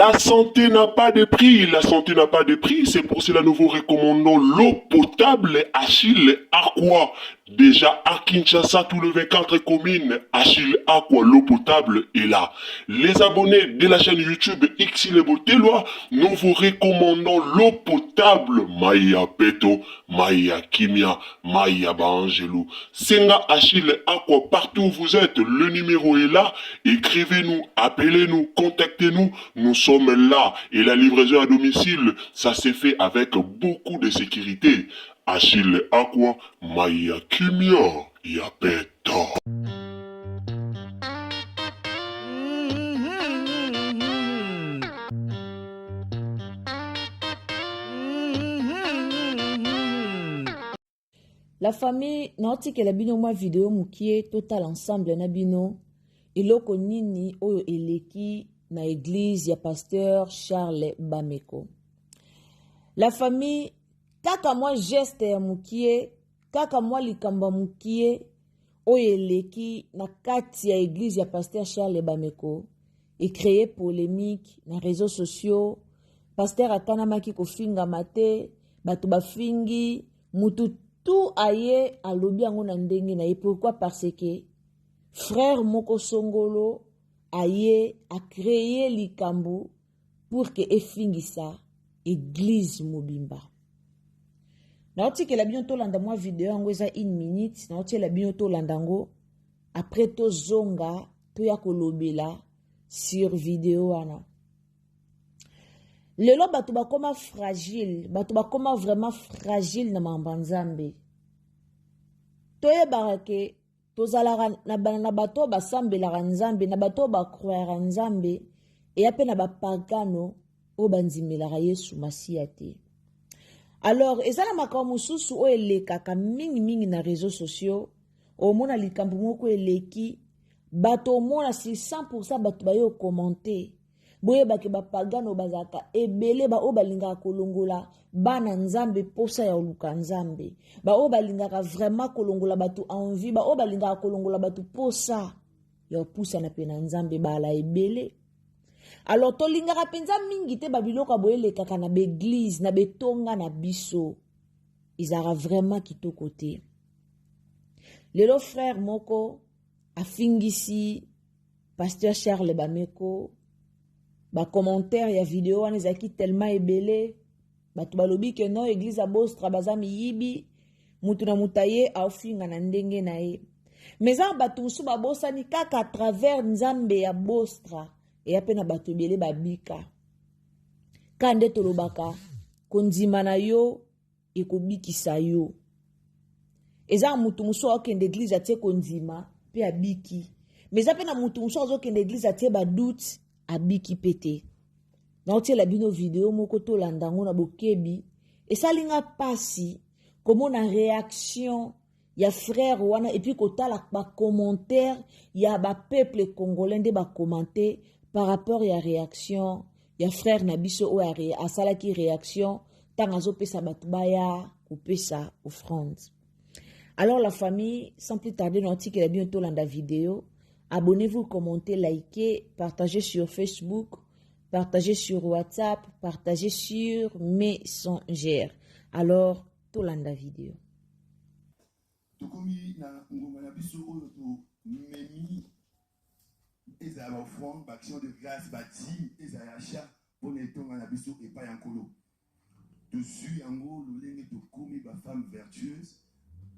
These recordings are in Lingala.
La santé n'a pas de prix, la santé n'a pas de prix, c'est pour cela que nous vous recommandons l'eau potable Achille Aqua. Déjà à Kinshasa, tout le 24 communes, Achille Aqua, l'eau potable est là. Les abonnés de la chaîne YouTube Xile Botelwa, nous vous recommandons l'eau potable Maya Peto, Maya Kimia, Maya Bangelou. Senga Achille Aqua, partout où vous êtes, le numéro est là. Écrivez-nous, appelez-nous, contactez-nous. Nous sommes là et la livraison à domicile, ça s'est fait avec beaucoup de sécurité. Achille Aqua, Maya Kimia, Yapeta. La famille nautique la bino ma vidéo mukie total ensemble na bino eloko nini oyo eleki na église ya pasteur Charles Bameko. La famille kaka moi geste ya mukie kaka moi likamba mukie oyo eleki na kati ya église ya pasteur Charles Bameko et créé polémique na réseaux sociaux. Pasteur akanamaki kofinga mate bato bafingi mutu tout aye alobi yango na ndenge na ye. Pourquoi? Parce que frère moko songolo aye a créé likambo pour que efingisa église mobimba. Naoti que la bien to landa moi vidéo yango eza 1 minute, naoti la bien to landa ngo après to zonga to ya kolobela sur vidéo wana. Lelo bato bakoma fragile, bato bakoma vraiment fragile na mambanzambe. Toye barake tozalaka na bato basambelaka nzambe na bato bakroyaka nzambe e ape na bapagano o banzimelaka Yesu Masiya te. Alors ezala makambo mosusu oyo elekaka mingi na réseaux sociaux omona likambo moko eleki bato omona si 100% bato bayo commenter boye bake bapagano bazaka ebele ba o balingaka kolongola bana nzambe posa ya oluka nzambe ba o balingaka vraiment kolongola bato envie ba o balingaka kolongola bato posa ya pusa na pena nzambe bala ebele. Alors tolingaka penza mingi te babiloko boyele kaka na beglise na betonga na biso izara vraiment kitoko te. Lelo frère moko afingisi pasteur Charles Bameko ba commentaire ya vidéo wana ezaki tellement ebele bato balobi ke non église a Bostra baza miyibi mutu na mutaye aofinga na ndenge na ye. Mais en bato musu babosani kaka à travers nzambe ya Bostra e ape na bato ebele babika kande tolobaka kondima na yo ekobikisa yo. Eza mutu musu akende église atie kondima pe abiki. Mais ape na mutu musu azokende église atie ba doute abiki pete. Na otie la bino vidéo moko to landango na bokebi et salinga pasi comme on a réaction ya frère wana et puis kotala ba commentaire ya ba peuple congolais de ba commenter par rapport ya réaction ya frère Nabiso o a sala ki réaction tangazo pesa batubaya ou pesa offrande. Alors la famille sans plus tarder na otie la bino to landa vidéo. Abonnez-vous, commentez, likez, partagez sur Facebook, partagez sur WhatsApp, partagez sur Messenger. Alors, tout landa vidéo. Tokomi na ngoma na biso oyo to memi ezala offrande action de grâce bati ezala achat pour netonga na biso epa yankolo. Dessus yango lolenge tokomi ba femme vertueuse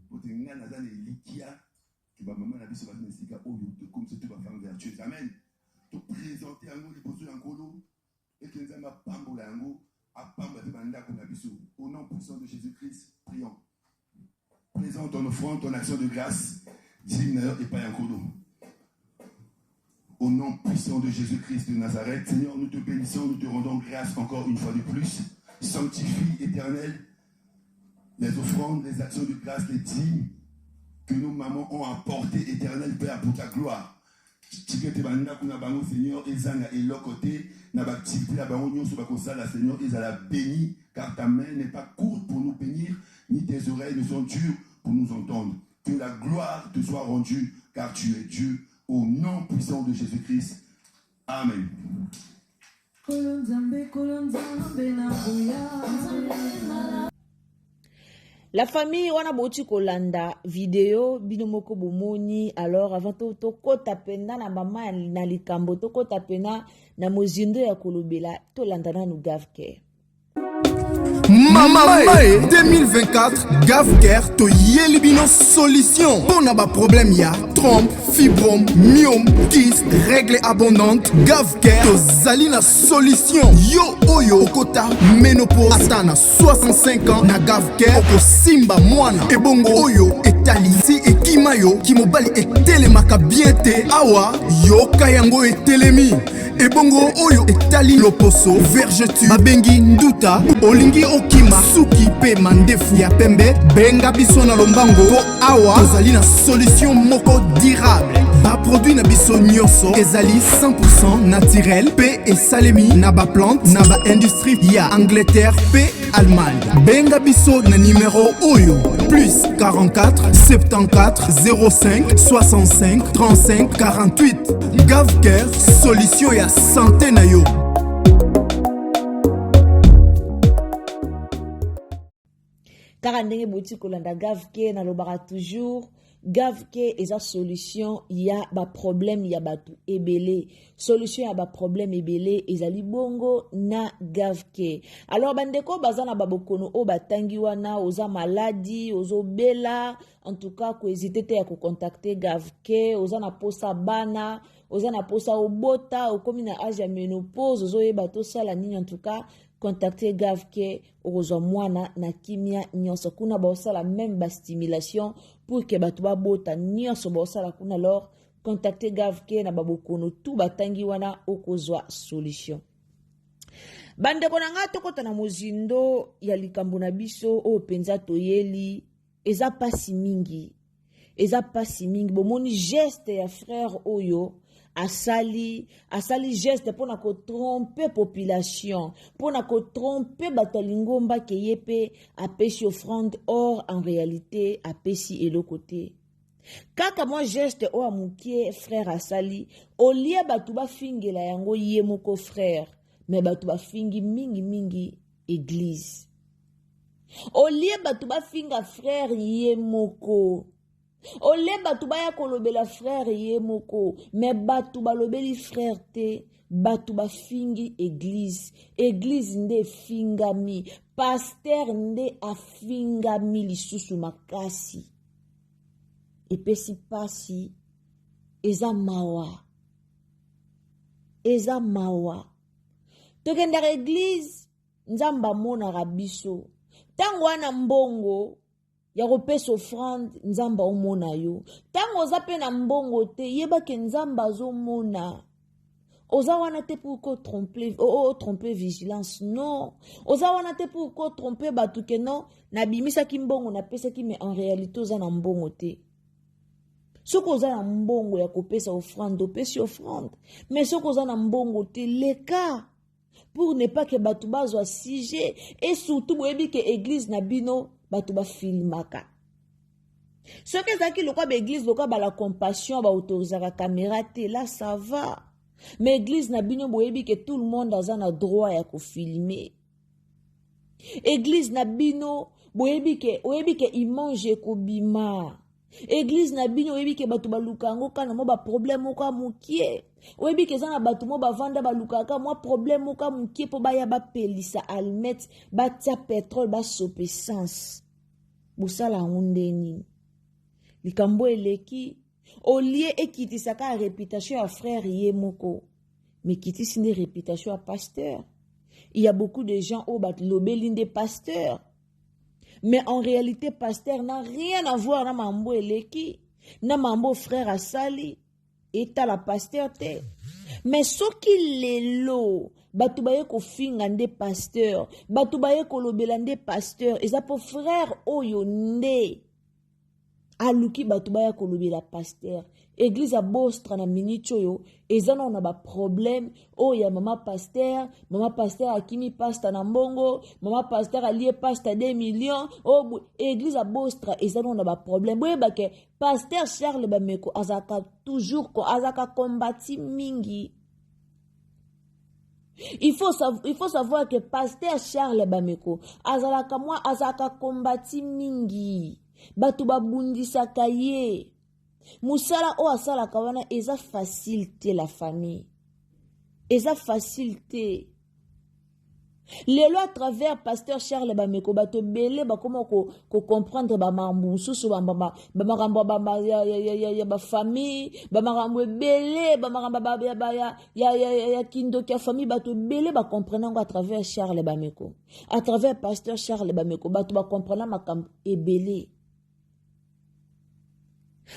pour tenga na zane likia. Que ma maman a vu ce matin, c'est comme c'est toute ma femme vertueuse. Amen. Te présenter un mot, les postes d'Angolo, et que nous avons un pambo l'ango, à pambo de manda qu'on a vu au nom puissant de Jésus-Christ, prions. Présente ton offrande, ton action de grâce, digne et pas Angolo. Au nom puissant de Jésus-Christ de Nazareth, Seigneur, nous te bénissons, nous te rendons grâce encore une fois de plus. Sanctifie, Éternel, les offrandes, les actions de grâce, les dîmes que nos mamans ont apporté, éternel Père, pour ta gloire. Seigneur, Ezanga et l'autre côté, Seigneur, ils la béni, car ta main n'est pas courte pour nous bénir, ni tes oreilles ne sont dures pour nous entendre. Que la gloire te soit rendue, car tu es Dieu, au nom puissant de Jésus-Christ. Amen. La famille wana boti kolanda video bino moko bomoni. Alors avant to kota penda na mama na likambo to kota pena na mozindo ya kolobela to landana nu Gavker. Mama 2024 Gavker to yelibino solution. Pour na ba problème ya trompe, fibrome, myome, kyste, règle abondante. Gavker to zali na solution. Yo oyo kota ménopause atana 65 ans na Gavker oko simba mwana ebongo oyo etali si ekimayo kimobali etelemaka bien te awa yo kayango etelemi ebongo oyo etali loposo vergetu babengi nduta olingi okima suki pe mandefu ya pembe benga biso na lombango po awa tozali na solution moko durable baproduit na biso nyonso ezali 100% naturel pe esalemi na baplante na baindustrie ya Angleterre pe Allemagne. Benga biso na numéro oyo plus 44 74 05 65 35 48. Gavker solution ya santé na yo. Kaka ndenge boti kolanda Gavker na lobaka toujours Gavker eza solution ya ba problème ya batu ebele. Solution ya ba problème ebele ezali bongo na Gavker. Alors bandeko baza na babokono o batangi wana oza maladi ozo bela en tout cas ko hésiter te ya ko contacter Gavker oza na posa bana oza na posa obota okomi na âge ya ménopause ozo yeba to sala nini en tout cas contacter Gavker okozwa mwana na kimia nyonso kuna baosala même ba stimulation pour que batu babota nyonso baosala kuna. Alors contacter Gavker na babokono tout batangi wana okozwa solution. Bandeko na nga tokota na mozindo ya likambo na biso o penza toyeli eza pasi mingi bomoni geste ya frère oyo asali geste pona ko tromper population pona ko tromper batalingomba ke yepe apesi offrande or en réalité apesi eloko-te. Kaka moi geste o amukie frère asali olie batu bafingela yango ye moko frère mais batu bafingi mingi église olie batu bafinga frère ye moko ole batu baya kolobela frère ye moko mais batu balobeli frère te batu bafingi église nde fingami pasteur nde afingami lisusu makasi epesi pasi eza mawa tokendaka église nzamba monaka biso tango wana mbongo ya kopesa offrande nzamba omona yo tango oza pe na mbongo te yeba ke nzamba azomona oza wana te pour ko tromper vigilance non oza wana te pour ko tromper batu ke non nabimisaki mbongo napesaki mais en réalité oza na mbongo te. Soki oza na mbongo ya kopesa offrande opesi offrande mais soki oza na mbongo te leka pour ne pas que batu bazwa sujet et surtout boyebi ke église na bino batu ba filmaka. Soki ezaki lokwa ba église lokwa ba la compassion ba autorisaka caméra te là ça va. Mais église na bino boyebi ke tout le monde aza na droit ya ko filmer. Église na bino boyebi ke image ko bima. Église na bino oyebi ke batu baluka yango kana mo ba problème moko mukie oyebi ke zana batu mo bavanda baluka ka mo problème moko mukie po baya bapelisa almet batia pétrole basope essence bosala ngundeni likambo eleki olie ekitisaka réputation ya frère ye moko mais kitisi nde réputation ya pasteur. Il y a beaucoup de gens au bat lobeli nde pasteur. Mais en réalité, pasteur n'a rien à voir na mambo eleki, na mambo frère asali, et à la pasteur te. Mais ce qui est lo, batu baye ko finga nde pasteur, batu baye ko lobela nde pasteur, et ça pour frère oyo nde. Aluki batu baye ko lobela pasteur. Église a bostra na minute yo, ezana on a ba problème, oh ya mama pasteur akimi pasta na mbongo, mama pasteur alie pasta 2 millions, oh église a bostra ezana on a ba problème. Boye ba ke pasteur Charles Bameko azaka toujours ko azaka kombati mingi. Il faut savoir que pasteur Charles Bameko azalaka kombati mingi bato babundisaka ye musala o asalaka wana eza facilité la famille eza facilité lelo à travers pasteur Charles Bameko bato belé bakoma ko comprendre ba mambu susu ba makambo ba famille ba makambo belé ba makambo ya kindo kia famille bato belé ba comprendre à travers Charles Bameko à travers pasteur Charles Bameko bato ba comprendre makambo ebelé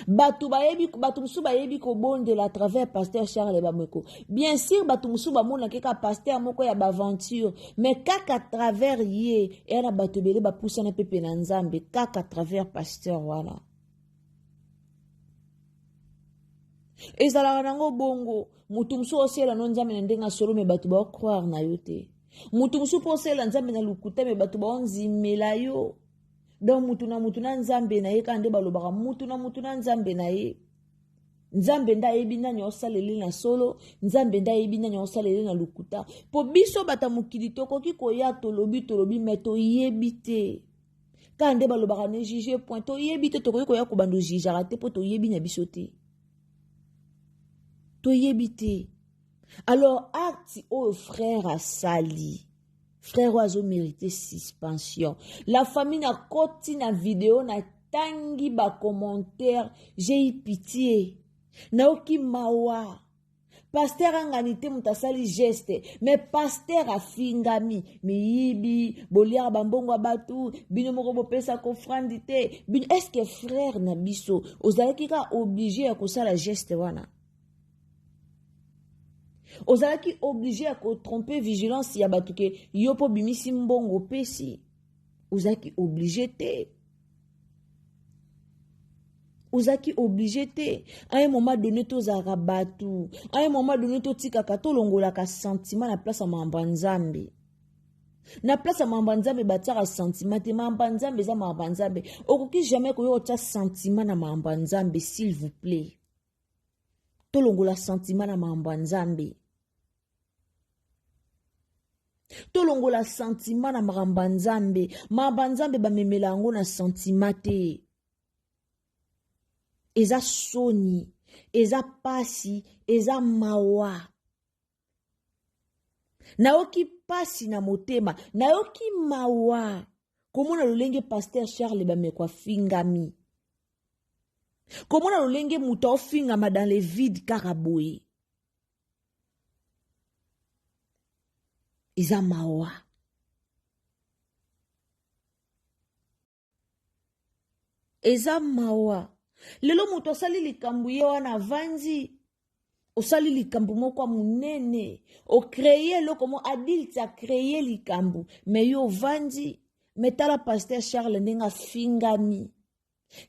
Batu musu bayebi ko bondela à travers pasteur Charles Bameko. Bien sûr batu musu ba mona keka pasteur moko ya baventure mais kaka à travers ye era batu bele ba poussa na pepe na nzambe kaka à travers pasteur wana. Ezala nango bongo mutu musu osela no nzambe na ndenga solo me batu ba croire na yo te. Mutu musu posela nzambe na lukuta me batu ba onzimela yo. Donc mutuna nzambe na ye kande balobaka mutuna nzambe na ye nzambe nda yebi nani osaleli na solo nzambe nda yebi nani osaleli na lukuta po biso bata mokili tokoki koya tolobi meto yebi te kande balobaka ne juge point to yebi te tokoki koya kobando jugera te po to yebi na biso te to yebi te alors acte o frère asali frère oiseau mérité suspension. La famille n'a koti na vidéo na tangi ba commentaire. J'ai eu pitié. Naoki mawa. Pasteur anganité mutasali geste. Mais pasteur a fingami. Miyibi. Bolia bambongo abatu. Bino moko bopesa kofrandite. Est-ce que frère nabiso. Ozalaki ka obligé à kosala geste wana. Ozalaki obligé à tromper vigilance ya batuke yopo bimisi mbongo pesi. Ozalaki obligé te. Ozalaki obligé te. À un moment donné to zara batu. À un moment donné to tika kato longola ka sentiment na place à mambanzambe. Na place à mambanzambe batara sentiment te mambanzambe za mambanzambe. Okoki jamais ko yo tia sentiment na mambanzambe s'il vous plaît. To longola sentiment na mambanzambe. Tolongola sentiment na marambanzambe ba memela yango na sentiment te eza soni eza pasi eza mawa naoki pasi na motema naoki mawa komona lolenge pasteur Charles Bameko fingami komona lolenge muta ofingama dans le vide karaboye Eza mawa. Eza mawa. Lelo muto osali likambu ye wana vanzi. Osali likambu moko munene. O créer lo como adulte a créer likambu. Me yo vanzi. Metala pasteur Charles nenga fingami.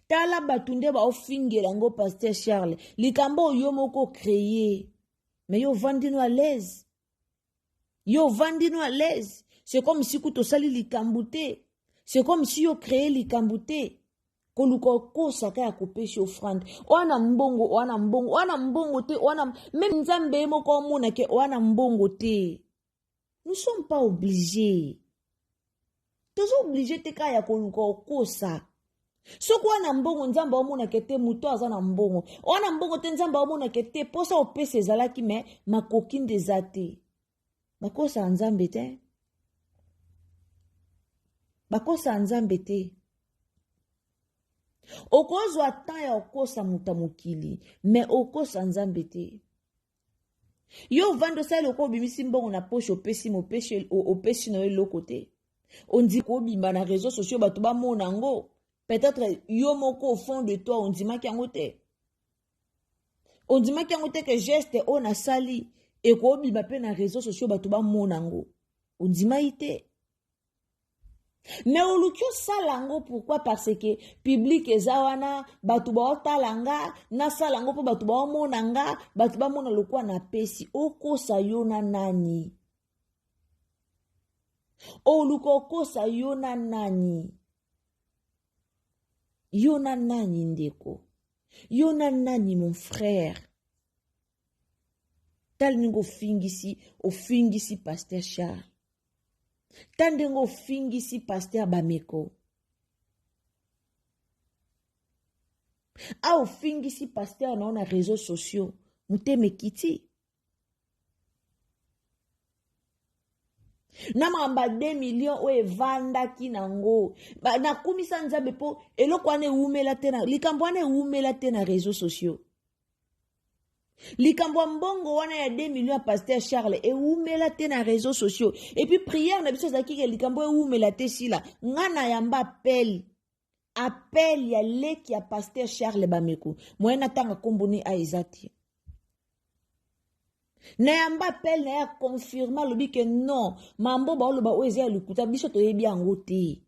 Tala batunde ba ofingela ngo pasteur Charles. Likambo yo moko créer. Me yo vandi no à l'aise. Yo vandino à l'aise. C'est comme si kuto sali likambute. C'est comme si yo créé likambute. Koluko kosa kaya kopesha offrande. Wana mbongo te. Même nzambe moko mona ke wana mbongo te. Nous sommes pas obligés. Tous obligés te kaya koluko kosa. Soko wana mbongo nzambe omona ke te muto aza na mbongo. Wana mbongo te nzambe omona ke te posa opese ezalaki me makokinde ezate. Bakosa nzambe te. Bakosa nzambe te. Okozwa tan ya okosa mutamukili, me okosa nzambe te. Yo vando sa loko bimisi mbongo na poche opesi opesi na eloko te. On dit ko bimba na réseaux sociaux batu ba mona ngo. Peut-être yo moko au fond de toi on dit makiango te. On dit makiango te que geste on a sali. Et ko bimba pe na réseaux sociaux batu ba mona ngo. On dit maïté. Mais au lukio salango pourquoi parce que public ezawana batu ba otalanga na salango po batu ba monanga batu ba mona lokwa na pesi okosa yona nani o luko kosa yona nani ndeko yona nani mon frère tal ningo ofingisi pasteur Charles. Tal ningo ofingisi pasteur Bameko. A ofingisi pasteur na réseaux sociaux. Muteme kiti. Namamba 2 millions o evanda kinango. Ba na kumisa nzabe po elokwane umela tena. Likambwane umela tena réseaux sociaux. Likambwa mbongo wana ya 2 millions à pasteur Charles et umela tena réseaux sociaux. Et puis prière na biso zaki ke likambwa umela te sila. Ngana yamba appel ya leki ya pasteur Charles Bameko. Moyena tanga komboni a ezati. Na yamba appel na ya confirma lobi que non, mambo ba oloba oeze ya lukuta biso to yebi yango te.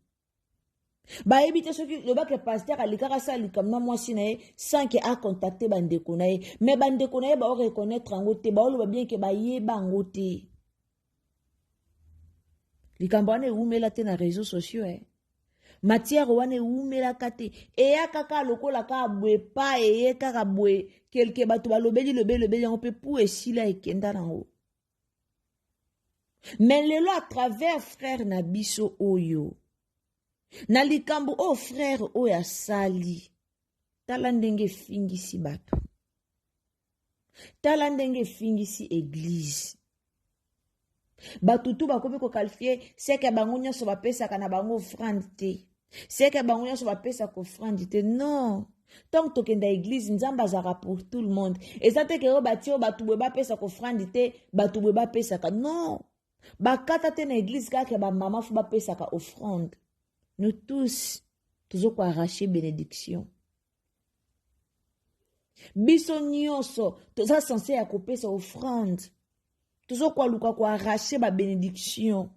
Ba yebi te soki loba que pasteur alikaka sa likamna mwasi na ye sans que a contacter bandeko na ye, mais bandeko na ye ba o reconnaître yango te, ba oloba bien que ba yeba yango te. Likambo wana umela te na réseaux sociaux matière wane umela kate eya kaka lokola ka bwe pa eye kaka bwe quelque bato balobeli lobeli yango pe pour esila ekenda nango. Mais lelo à travers frère na biso oyo na likambo o frère oyo asali tala ndenge fingisi bato, tala ndenge fingisi église. Batutu bakomi ko qualifier c'est que bango nyonso bapesaka na bango offrande te. C'est que bango nyonso bapesaka offrande te. Non. Tant que tokenda église nzamba zara pour tout le monde. Et ça te ke o batio batu bwe bapesaka offrande te, batu bwe bapesaka. Non. Bakata te na église kaka ba mama fu bapesaka offrande. Nous tous tozoko arracher bénédiction. Biso nyonso toza censé ya kopesa offrande. Toujours quoi luka quoi arracher ma bénédiction.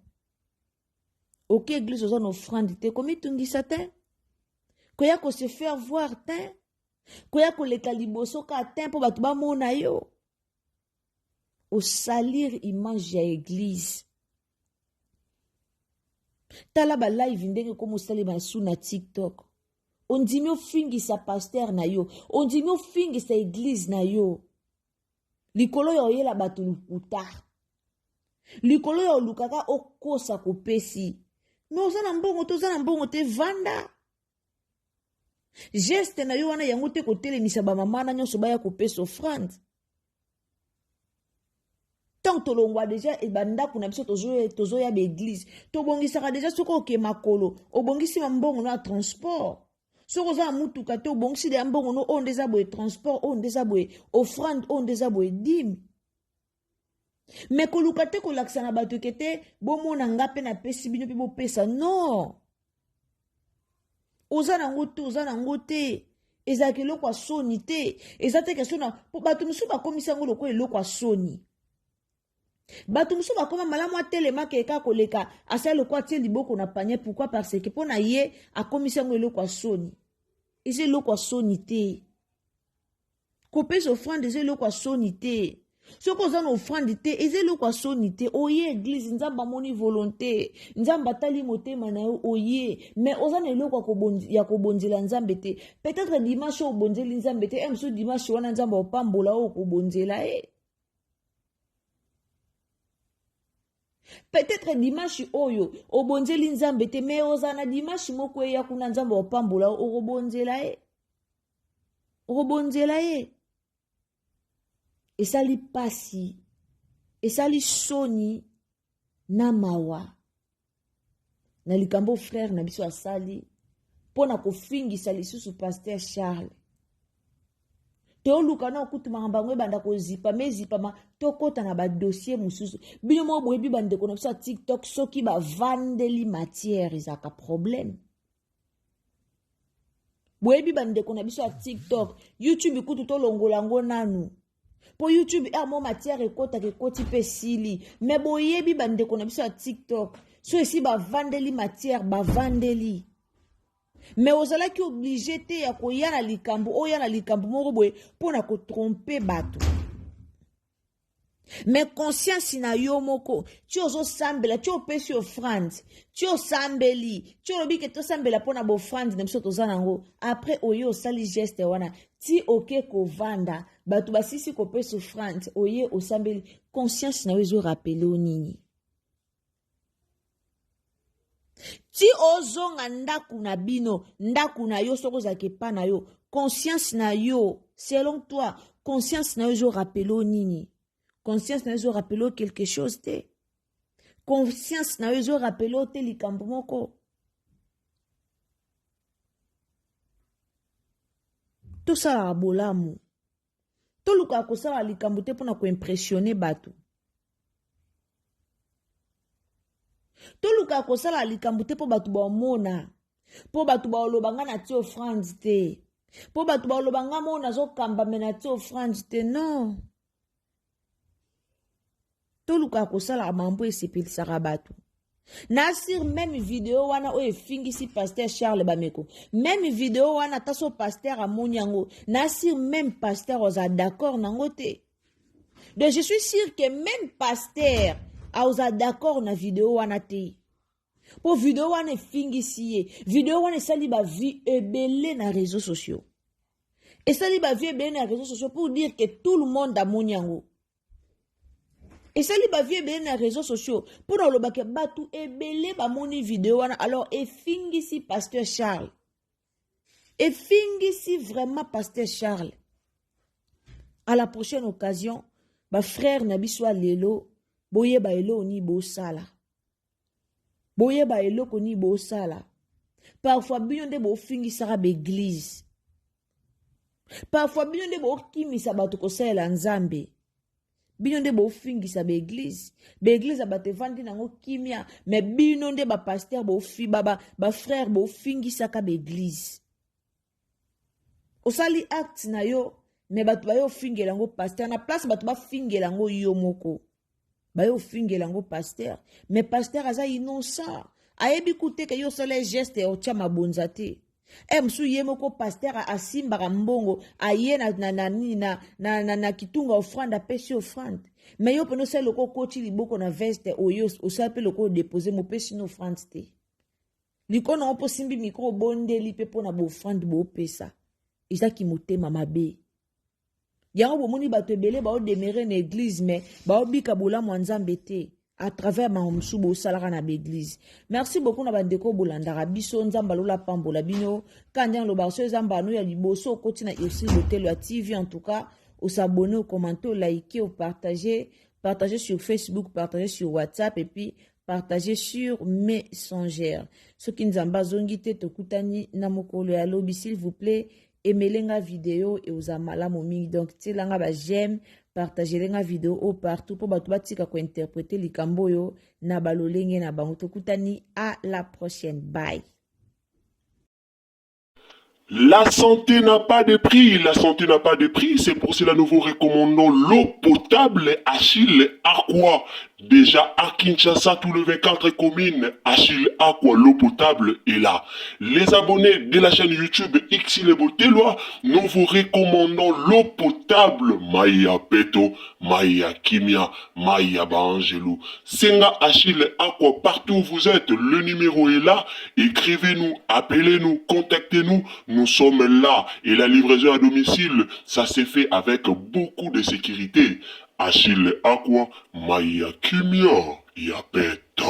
Ok, église aux en offrande te comme tungi satin. Koya ko se faire voir tin. Koya ko le kaliboso ka tin pour batuba mona yo. Au salir image ya église. Tala ba live ndenge comme sali ba sous na TikTok. On dit mieux fingi sa pasteur na yo. On dit mieux fingi sa église na yo. Likolo yo yela batu lukuta. Likolo yo lukaka okosa kopesi. No zana mbongo te vanda. Geste na yo wana yango te kotele misaba mama na nyonso baya kopesa offrande. Tant tolongwa déjà e banda kuna biso tozo ya l'église. Tobongisaka déjà soko ke makolo. Obongisi mbongo na transport. Soko za mutuka te obongisi de mbongo no on des aboye transport, on des aboye offrande, on des aboye dîme. Mais koluka te kolakisa na bato kete bomona ngape na pesi bino pe bopesa non. Oza na ngote ezaki eloko asoni te. Ezate ke sona bato musu bakomisa ngo loko eloko asoni. Bato musu bakoma malamu atelema ke eka koleka asa loko atie liboko na panier. Pourquoi? Parce que pona ye akomisa ngo eloko asoni. Eze eloko asoni te. Kopesa offrande eze eloko asoni te. Ce qu'on a offrande te, eze eloko asoni te. Oye église nzamba moni volonté. Nzamba tali motema na yo oye. Mais ozana eloko ya kobonzela nzambe te. Peut-être dimanche o bonzeli nzambe te. Emso dimanche wana nzamba opambola o kobonzela Peut-être dimanche oyo obonzeli nzambe te. Mais ozana dimanche moko ya kuna nzamba opambola o kobonzela Obonzela esali pasi, esali soni na mawa. Na likambo frère na biso asali pona kofingisa lisusu pasteur Charles. Teo luka na okutu mangambangwe banda ko zipa mezipa ma tokota na ba dossier mususu. Bino mo boyebi bande ko na biso TikTok soki ba vandeli matière ezaka problème. Boyebi bande ko na biso TikTok, YouTube kutu to longolango nanu. Po YouTube mo matière ekota ke koti pe sili. Mais boyebi bande ko na biso TikTok, so esi ba vandeli matière ba vandeli. Mais ozala ki obligé te ya ko yana likambo o yana likambo moko boye pona ko tromper bato. Mais conscience na yo moko, tu ozo sambela, tu opesi offrande, tu osambeli, tu olobi ke to sambela pona bo offrande na biso tozanango. Après oye osali geste wana, ti oke ko vanda, batu basisi ko pesi offrande, oye osambeli, conscience na yo ezo rappele o nini. Ti ozonga ndaku na bino, ndaku na yo soko za kepa na yo, conscience na yo, selon toi, conscience na yo ezo rappele o nini. Conscience na yo rappelé quelque chose te. Conscience na yo rappelé te likambo moko. To sala bolamu. To luka ko sala likambo te pona ko impressionner batu. To luka ko sala likambo te po batu ba mona. Po batu ba olobanga na ti offrande te. Po batu ba olobanga mona zo kamba mena ti offrande te non. Toluka kosala mambo esepelisaka bato. Nasir même vidéo wana oye fingisi pasteur Charles Bameko. Même vidéo wana taso pasteur amoni yango. Nasir même pasteur oza d'accord nango te. Donc je suis sûr que même pasteur oza d'accord na vidéo wana te. Po vidéo wana fingisi ye. Vidéo wana sali ba vie ebele na réseaux sociaux. Et sali ba vie ebele na réseaux sociaux pour dire que tout le monde amoni yango. Et ça li ba vie ebele na réseaux sociaux pour oloba ke batu ebele ba moni vidéo wana alors e fingisi pasteur Charles. E fingisi vraiment pasteur Charles. À la prochaine occasion, ba frère na biso lelo boye ba elo ni bo sala. Boye ba elo ko ni bo sala. Parfois bino de bo fingisa ba église. Parfois bino de bo kimisa batu ko sala nzambe. Bino nde bo fingisa be église abate vandi nango kimia mais bino nde ba pasteur bo fi ba frère bo fingisa ka be église osali acte na yo mais batu ba yo fingela ngo pasteur na place batu ba fingela ngo yo moko ba yo fingela ngo pasteur mais pasteur aza innocent ayebi kute ke yo sala geste o tia mabonza te. Msu ye moko pasteur asimba mbongo aye na kitunga offrande apesi offrande mais yo peno sel loko koti liboko na veste oyo osape loko déposer mo pesi no offrande te likona opo simbi micro bondeli pe pona bo offrande bo pesa izaki motema mabe yango bomoni bato ebele ba o demeurer na église mais ba obika bolamu nzambe te à travers ma msubo salara na l'église. Merci beaucoup na bandeko bolandara biso nzamba lola pambola bino kanya lo barso nzamba no ya liboso koti na aussi l'hôtel ya TV en tout cas au s'abonner au commenter au liker au partager sur Facebook, partager sur WhatsApp et puis partager sur Messenger. Ce qui nzamba zongi te tokutani na mokolo ya lobi s'il vous plaît aimelenga vidéo et aux amala momi donc tilanga ba j'aime partager la vidéo au partout pour batu batika ko interpréter likambo yo na balolenge na bango tokutani à la prochaine bye. La santé n'a pas de prix, la santé n'a pas de prix, c'est pour cela nous vous recommandons l'eau potable Achille Aqua. Déjà à Kinshasa, tout le 24 communes, Achille Aqua, l'eau potable est là. Les abonnés de la chaîne YouTube Xilebo Teloa, nous vous recommandons l'eau potable Maya Peto, Maya Kimia, Maya Bangelou. Senga Achille Aqua, partout où vous êtes, le numéro est là. Écrivez-nous, appelez-nous, contactez-nous. Nous sommes là et la livraison à domicile, ça s'est fait avec beaucoup de sécurité. Achille Aqua, Maya Kimia, Yapeto.